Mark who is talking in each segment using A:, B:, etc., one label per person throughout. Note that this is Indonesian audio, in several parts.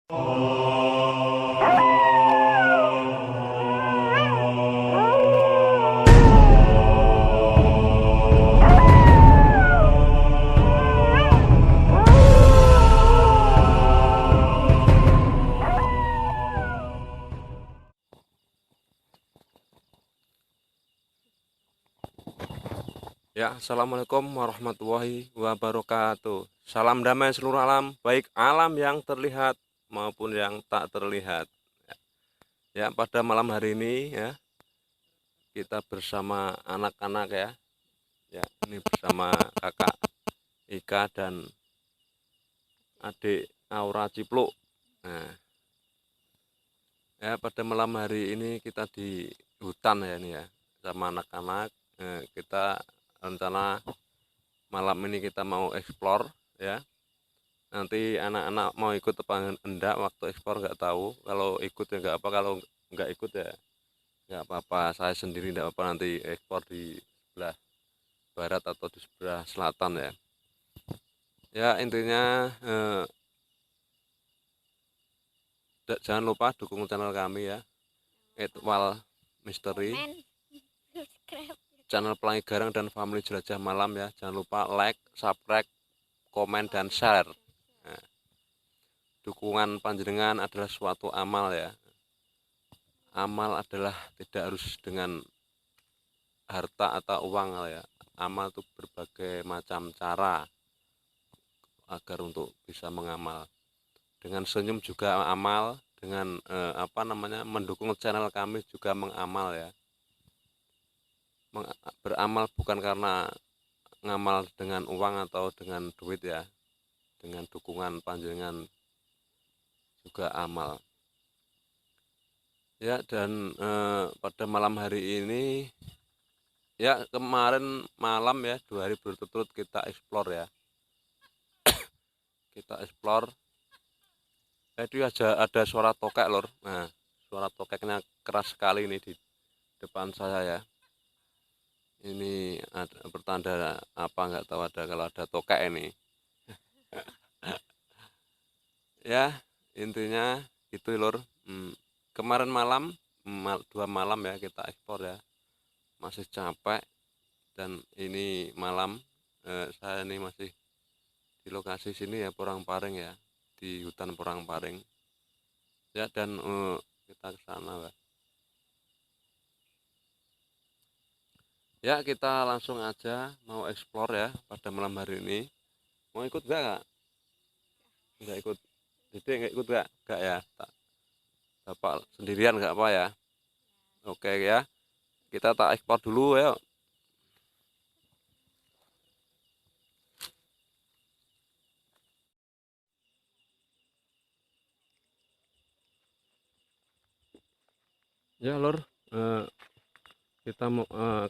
A: Ya, assalamualaikum warahmatullahi wabarakatuh. Salam damai seluruh alam, baik alam yang terlihat maupun yang tak terlihat. Ya, pada malam hari ini ya kita bersama anak-anak ya. Ya, ini bersama kakak Ika dan adik Aura Cipluk. Nah, ya pada malam hari ini kita di hutan ya ini ya sama anak-anak. Kita rencana malam ini kita mau explore ya. Nanti anak-anak mau ikut apa enggak waktu ekspor nggak tahu. Kalau ikut ya nggak apa, kalau nggak ikut ya nggak apa-apa, saya sendiri nggak apa, nanti ekspor di sebelah barat atau di sebelah selatan ya. Ya intinya jangan lupa dukung channel kami ya, Etwal Misteri, channel Pelangi Garang dan Family Jelajah Malam ya. Jangan lupa like, subscribe, komen dan share. Nah, dukungan panjenengan adalah suatu amal ya. Amal adalah tidak harus dengan harta atau uang ya. Amal itu berbagai macam cara agar untuk bisa mengamal. Dengan senyum juga amal, dengan mendukung channel kami juga mengamal ya. Beramal bukan karena ngamal dengan uang atau dengan duit ya. Dengan dukungan panjenengan juga amal. Ya, dan pada malam hari ini ya, kemarin malam ya 2 hari berturut-turut kita explore ya. Kita explore. Itu ada suara tokek lor. Nah, suara tokeknya keras sekali ini di depan saya ya. Ini ada pertanda apa nggak tahu, ada kalau ada tokek ini. Ya, intinya gitu lor. Kemarin malam 2 malam ya kita ekspor ya. Masih capek, dan ini malam saya ini masih di lokasi sini ya, Porangparing ya, di hutan Porangparing ya. Dan kita ke sana ya, kita langsung aja mau explore ya pada malam hari ini. Mau ikut nggak? Nggak ikut? Jadi nggak ikut nggak ya? Bapak sendirian nggak apa ya? Oke ya, kita tak ekspor dulu ya. Ya lor, kita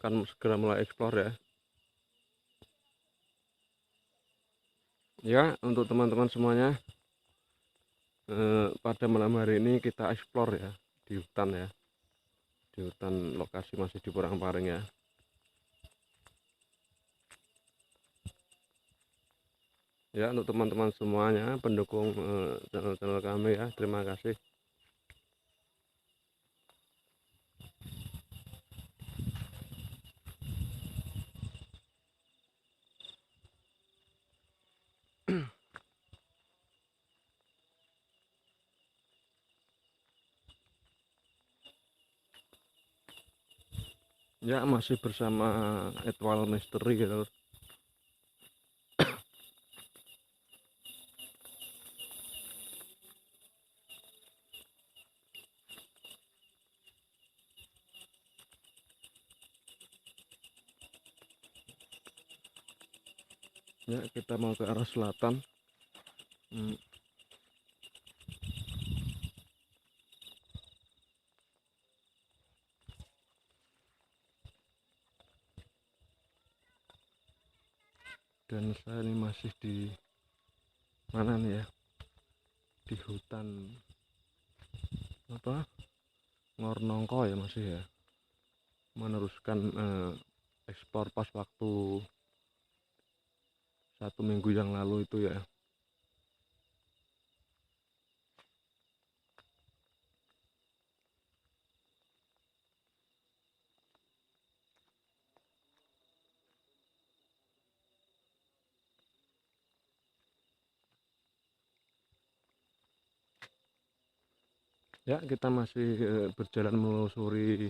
A: akan segera mulai explore ya. Ya, untuk teman-teman semuanya, pada malam hari ini kita explore ya di hutan ya. Di hutan, lokasi masih di Porangparing ya. Ya, untuk teman-teman semuanya pendukung channel kami ya, terima kasih. Ya, masih bersama Etwal Misteri gitu. Ya, kita mau ke arah selatan. Dan saya ini masih di mana nih ya, di hutan apa, Ngornongko ya, masih ya, meneruskan ekspor pas waktu 1 minggu yang lalu itu ya. Ya, kita masih berjalan menelusuri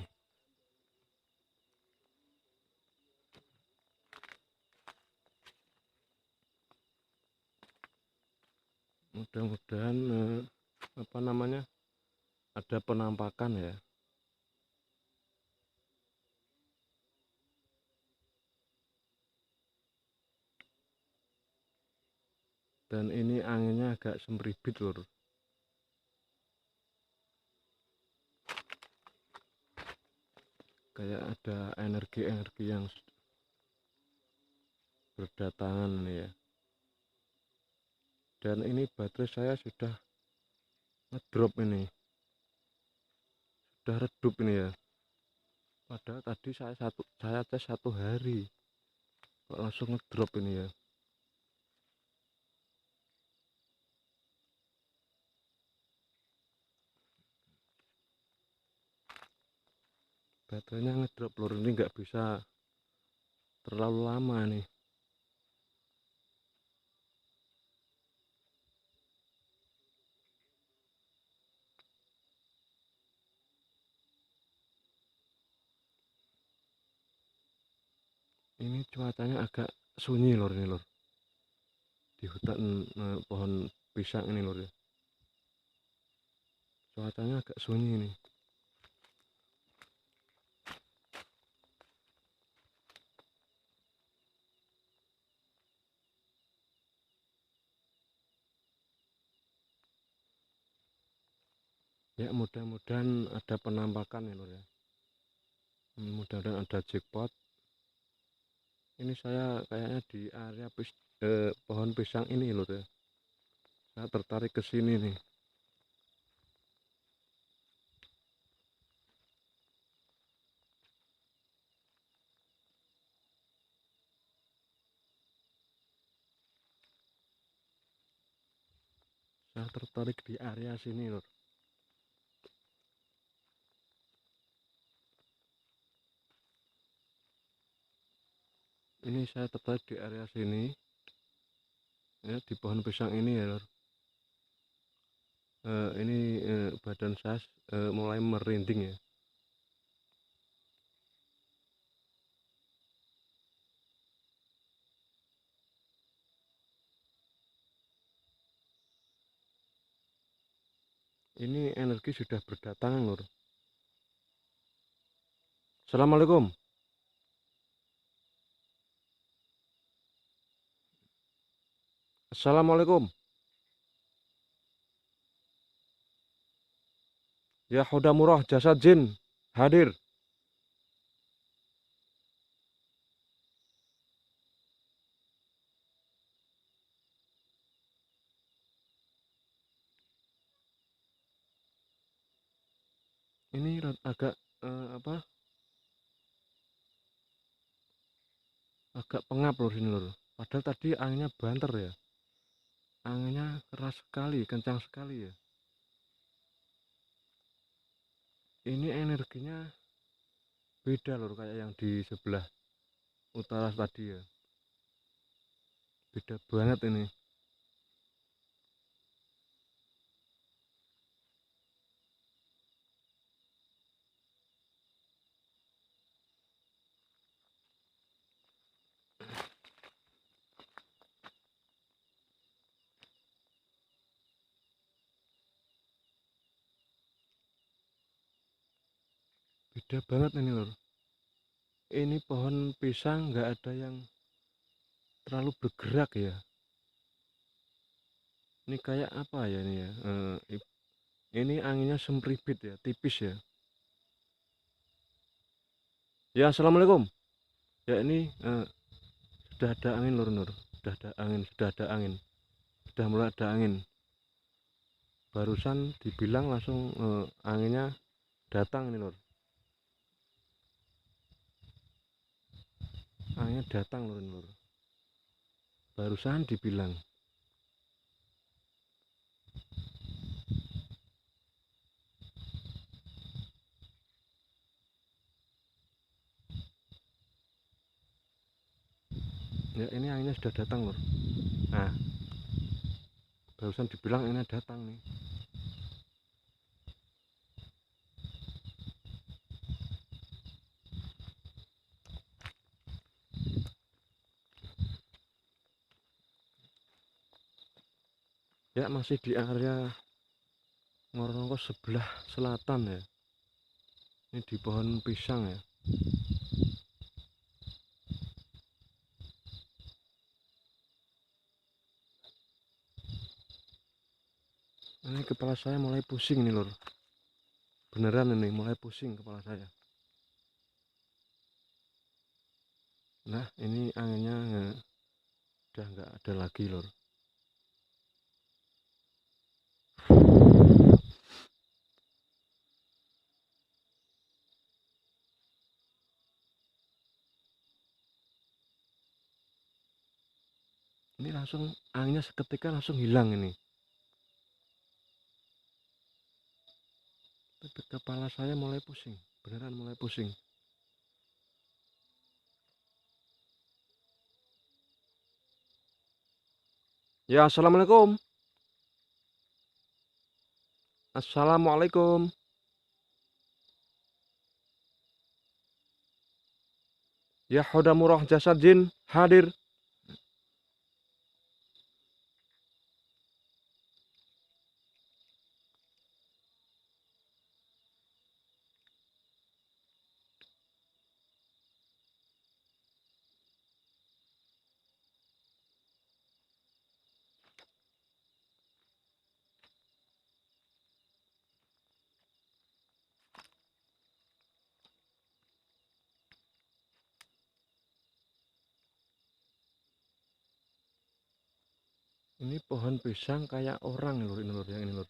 A: mudah-mudahan apa namanya ada penampakan ya. Dan ini anginnya agak semribit lur, kayak ada energi-energi yang berdatangan nih ya. Dan ini baterai saya sudah ngedrop, ini sudah redup ini ya, padahal tadi saya tes 1 hari kok langsung ngedrop ini ya. Baterainya ngedrop lur, ini nggak bisa terlalu lama nih. Ini cuacanya agak sunyi lur, ini lur, di hutan pohon pisang ini lur ya, cuacanya agak sunyi ini. Ya mudah-mudahan ada penampakan ya lur ya, mudah-mudahan ada jackpot. Ini saya kayaknya di area pohon pisang ini lur ya, saya tertarik ke sini nih. Saya tertarik di area sini lur. Ini saya tertarik di area sini ya, di pohon pisang ini ya lur. Ini badan saya mulai merinding ya. Ini energi sudah berdatangan lur. Assalamualaikum. Assalamualaikum. Ya Murah jasa jin hadir. Ini agak apa? Agak pengap lur sini lur. Padahal tadi anginnya banter ya. Anginnya keras sekali, kencang sekali ya. Ini energinya beda lur, kayak yang di sebelah utara tadi ya. Beda banget ini. Beda banget ini lur. Ini pohon pisang nggak ada yang terlalu bergerak ya. Ini kayak apa ya ini ya? Ini anginnya semribit ya, tipis ya. Ya assalamualaikum. Ya ini sudah ada angin lur nur. Sudah ada angin, sudah ada angin. Sudah mulai ada angin. Barusan dibilang langsung anginnya datang ini lur. Anginnya datang lur nur. Barusan dibilang. Ya ini anginnya sudah datang lur. Nah, barusan dibilang anginnya datang nih. Ya masih di area Ngorongko sebelah selatan ya. Ini di pohon pisang ya. Ini kepala saya mulai pusing nih lur. Beneran ini mulai pusing kepala saya. Nah ini anginnya udah nggak ada lagi lur. Ini langsung anginnya seketika langsung hilang ini. Tapi kepala saya mulai pusing, beneran mulai pusing. Ya assalamualaikum. Assalamualaikum. Ya Hodamurah Jasad Jin hadir. Ini pohon pisang kayak orang lur, ini lur, yang ini lur.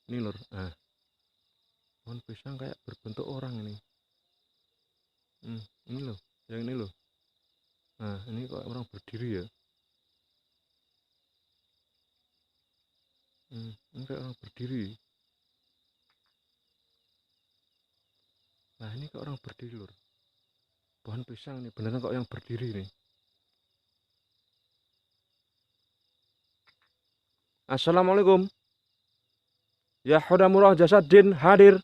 A: Ini lur. Nah, pohon pisang kayak berbentuk orang ini. Ini loh, yang ini loh. Nah, ini kok orang berdiri ya. Ini kayak orang berdiri. Nah, ini kok orang berdiri lur. Pohon pisang nih, beneran kok yang berdiri nih. Assalamualaikum. Ya Hodamurah Jasad Jin hadir.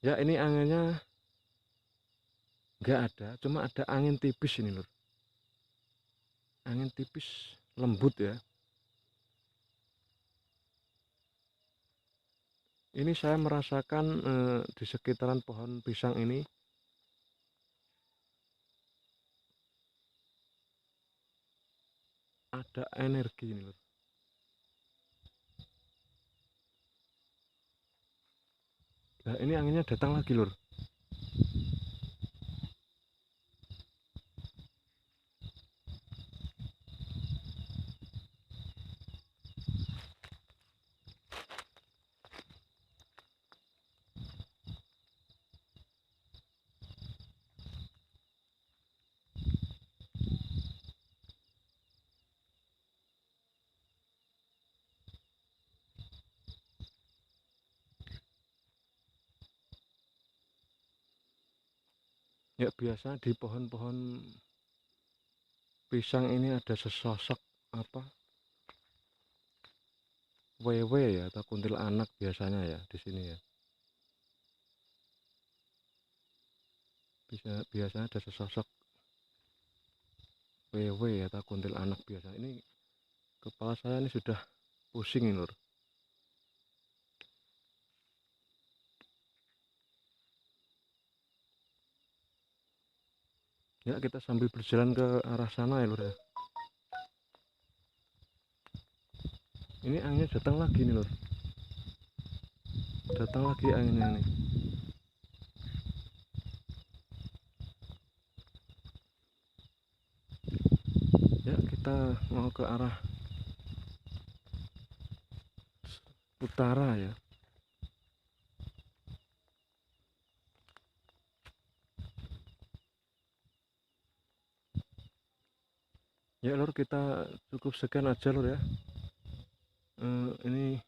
A: Ya ini anginnya nggak ada, cuma ada angin tipis ini lur. Angin tipis lembut ya. Ini saya merasakan di sekitaran pohon pisang ini ada energi ini lur. Nah ini anginnya datang lagi lur. Ya biasa di pohon-pohon pisang ini ada sesosok apa wewe ya atau kuntilanak biasanya ya di sini ya. Biasanya ada sesosok wewe atau kuntilanak biasa. Ini kepala saya ini sudah pusing ini lur. Ya kita sambil berjalan ke arah sana ya lur ya. Ini anginnya datang lagi nih lur. Datang lagi anginnya nih. Ya kita mau ke arah utara ya. Ya lur kita cukup sekian aja lur ya. Ini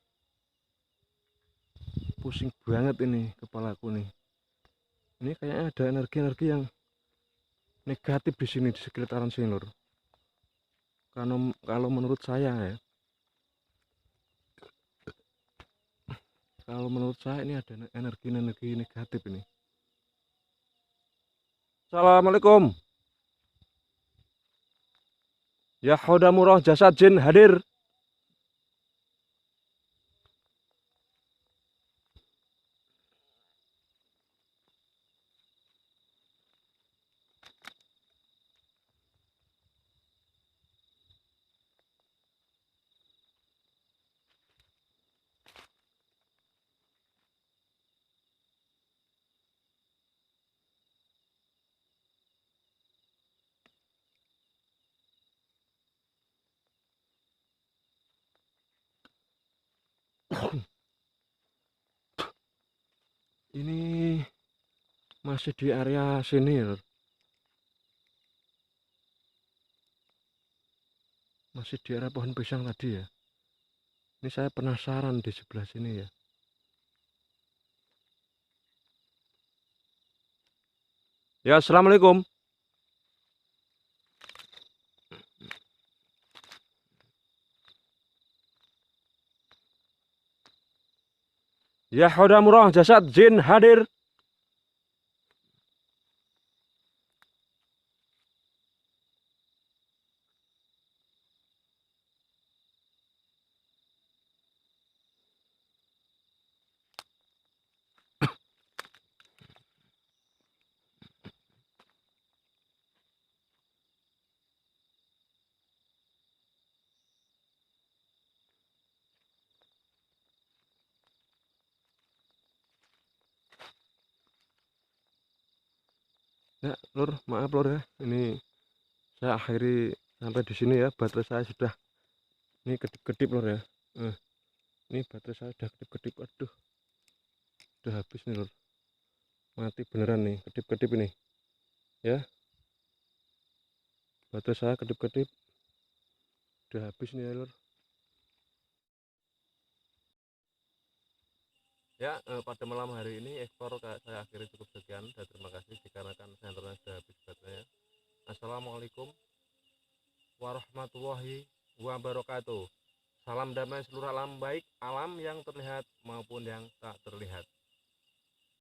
A: pusing banget ini kepalaku nih. Ini kayaknya ada energi-energi yang negatif di sini di sekitaran sini lur. Karena kalau menurut saya ya, kalau menurut saya ini ada energi-energi negatif ini. Assalamualaikum. Ya Hodamurah jasad jin hadir. Ini masih di area sini ya, masih di area pohon pisang tadi ya. Ini saya penasaran di sebelah sini ya. Ya, assalamualaikum. Ya Hodamurah jasad jin hadir. Ya, Lur, maaf Lur ya. Ini saya akhiri sampai di sini ya. Baterai saya sudah ini kedip-kedip Lur ya. Ini baterai saya sudah kedip-kedip. Aduh, udah habis nih Lur. Mati beneran nih, kedip-kedip ini. Ya, baterai saya kedip-kedip. Udah habis nih ya Lur. Ya, pada malam hari ini ekspor saya akhiri cukup sekian dan terima kasih dikarenakan senternya sudah habis baterainya. Assalamualaikum warahmatullahi wabarakatuh. Salam damai seluruh alam, baik alam yang terlihat maupun yang tak terlihat.